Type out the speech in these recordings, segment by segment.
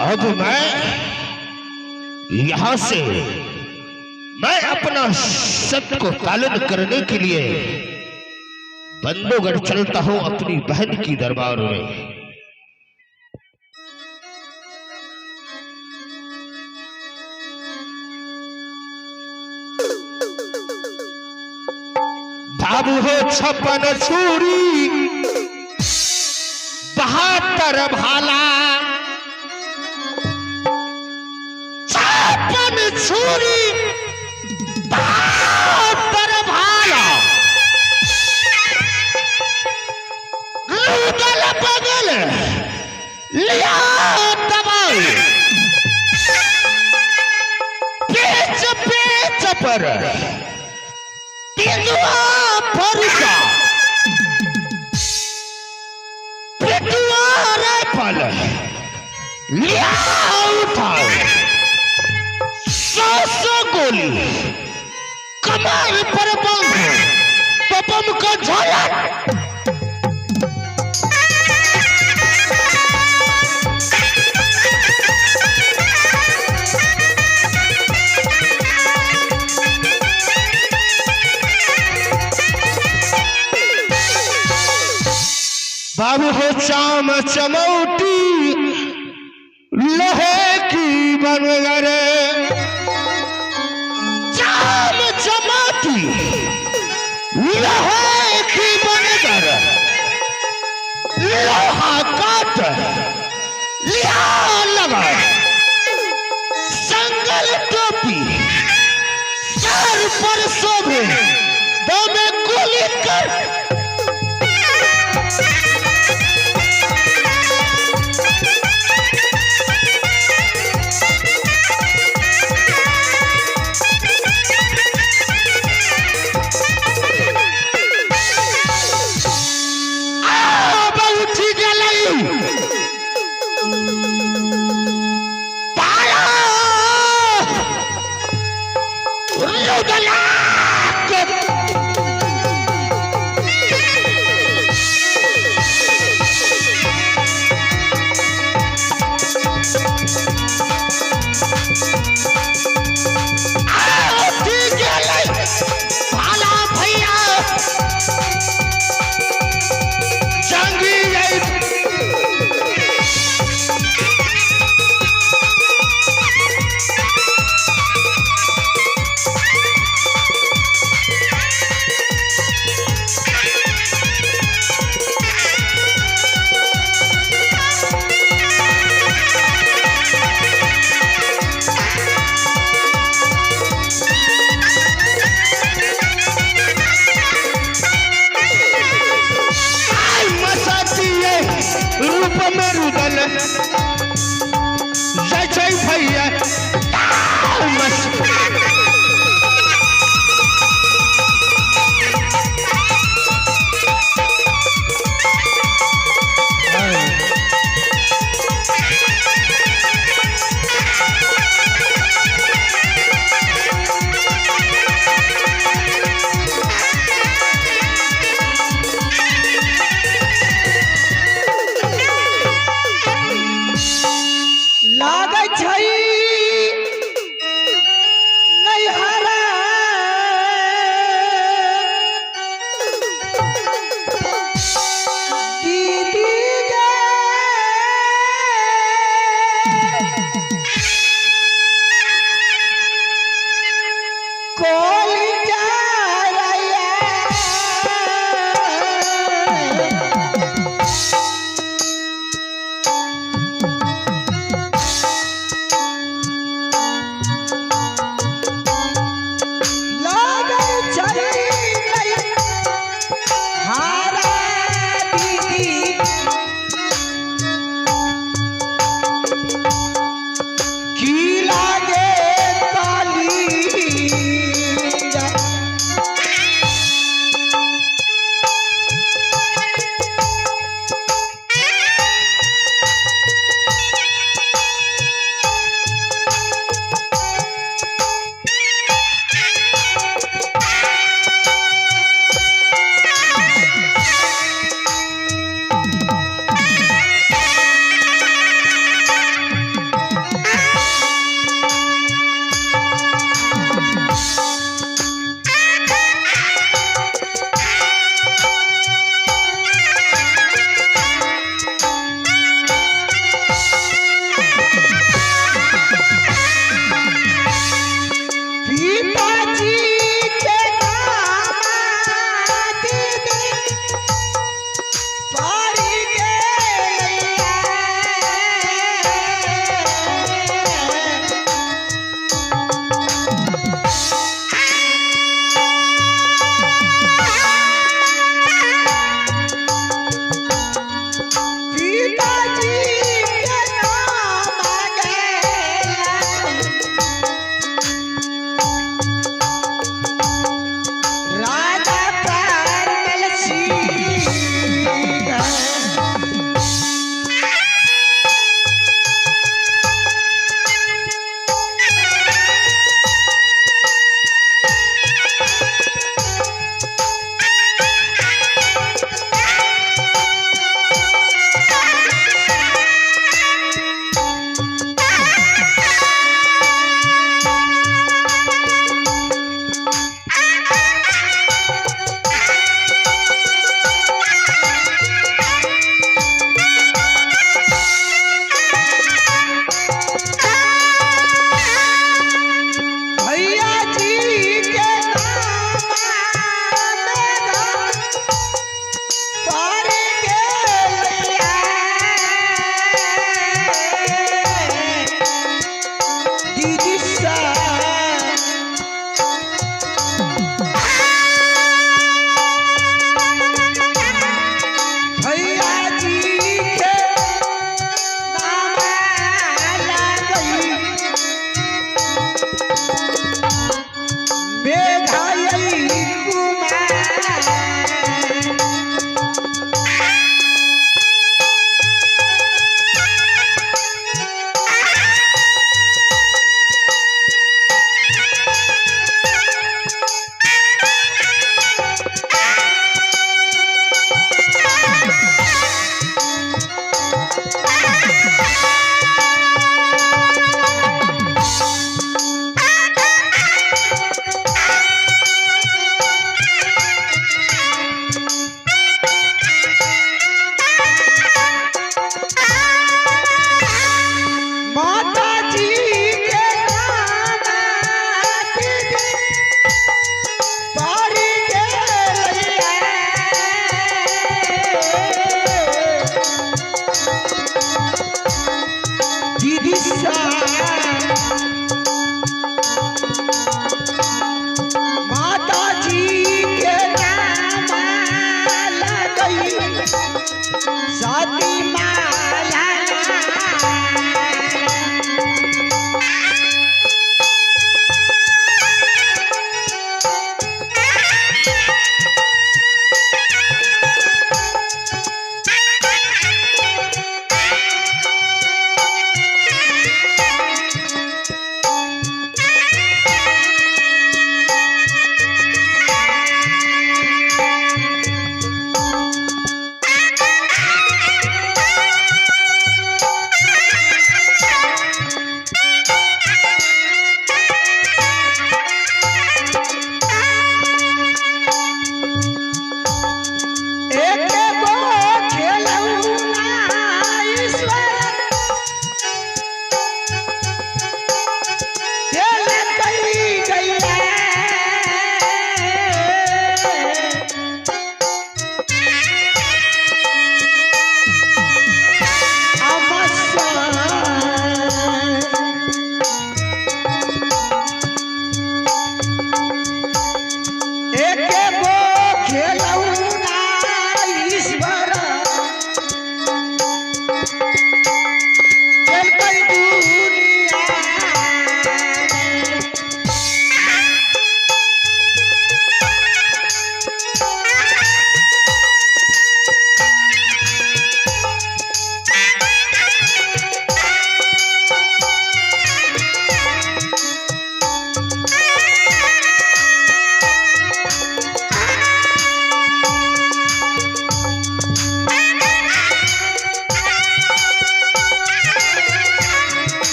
अब यहां से मैं अपना सत्य को पालन करने के लिए बंदोगढ़ चलता हूं अपनी बहन की दरबार में। बाबू हो 56 छुरी 72 भाला, 56 छुरी 72 भाला, रुदल बगल लिया दबाई, पेच पेच पर तिलुआ फरुसा, पेटुआ राइफल लिया उठाओ, 100 गोली कमर पर बांधो तो बम का झोला। बाबू हो चाम चमौटी लोहे की बनगर, चाम चमौटी लोहे की बनगर, लोहा काट लिया लगा, संगल टोपी सर पर शोभे, दो में गोली कर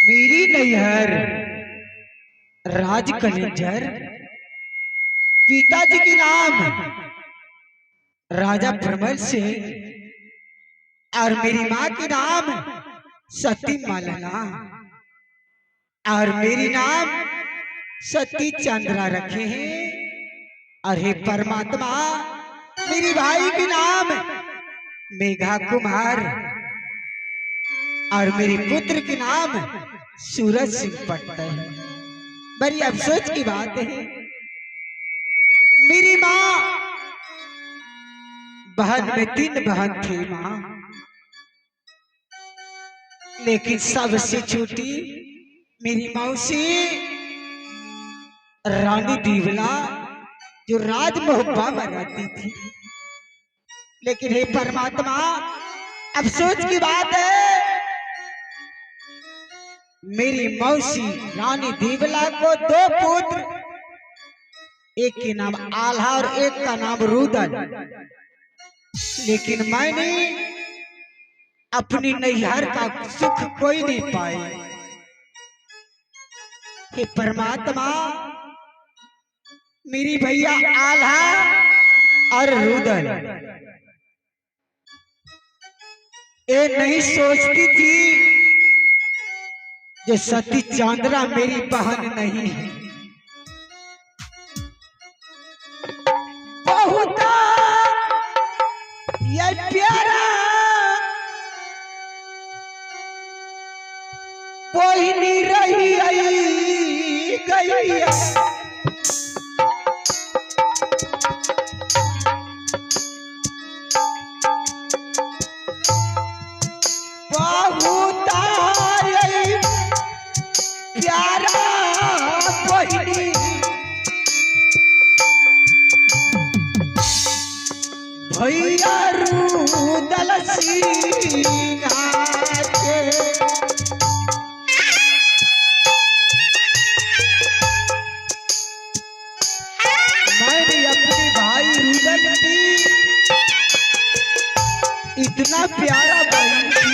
मेरी नैहर राज कलेंजर, पिताजी के नाम राजा प्रमल से और मेरी माँ के नाम सती मालना और मेरी नाम सती चंद्रा रखे हैं। और हे परमात्मा, मेरी भाई के नाम मेघा कुमार और मेरे पुत्र के नाम सूरज सिंह पट्टा है। बड़ी अफसोस की बात है, मेरी माँ बहन में 3 बहन थी माँ, लेकिन सबसे छोटी मेरी मौसी रानी दीवला जो राजमहब्बा में रहती थी। लेकिन हे परमात्मा, अफसोस की बात है, मेरी मौसी रानी दीवला को 2 पुत्र, एक के नाम आल्हा और एक का नाम रुदल। लेकिन मैंने अपनी नैहर का सुख कोई नहीं पाए। हे परमात्मा, मेरी भैया आल्हा और रुदल ये नहीं सोचती थी जो सती चंद्रा मेरी बहन नहीं है। बहुत ये प्यारा कोई नहीं रही गई भैया रुदल सिंह के मैंने अपने भाई रुदल की इतना प्यारा बहन थी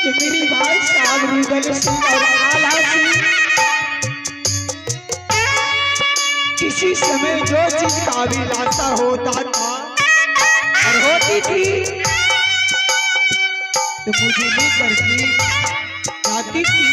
कि मेरी भाई साहब रुदल सिंह और आला सिंह किसी समय जो चीज का अभिलाषा होता था और होती थी तो मुझे नहीं करती जाती थी।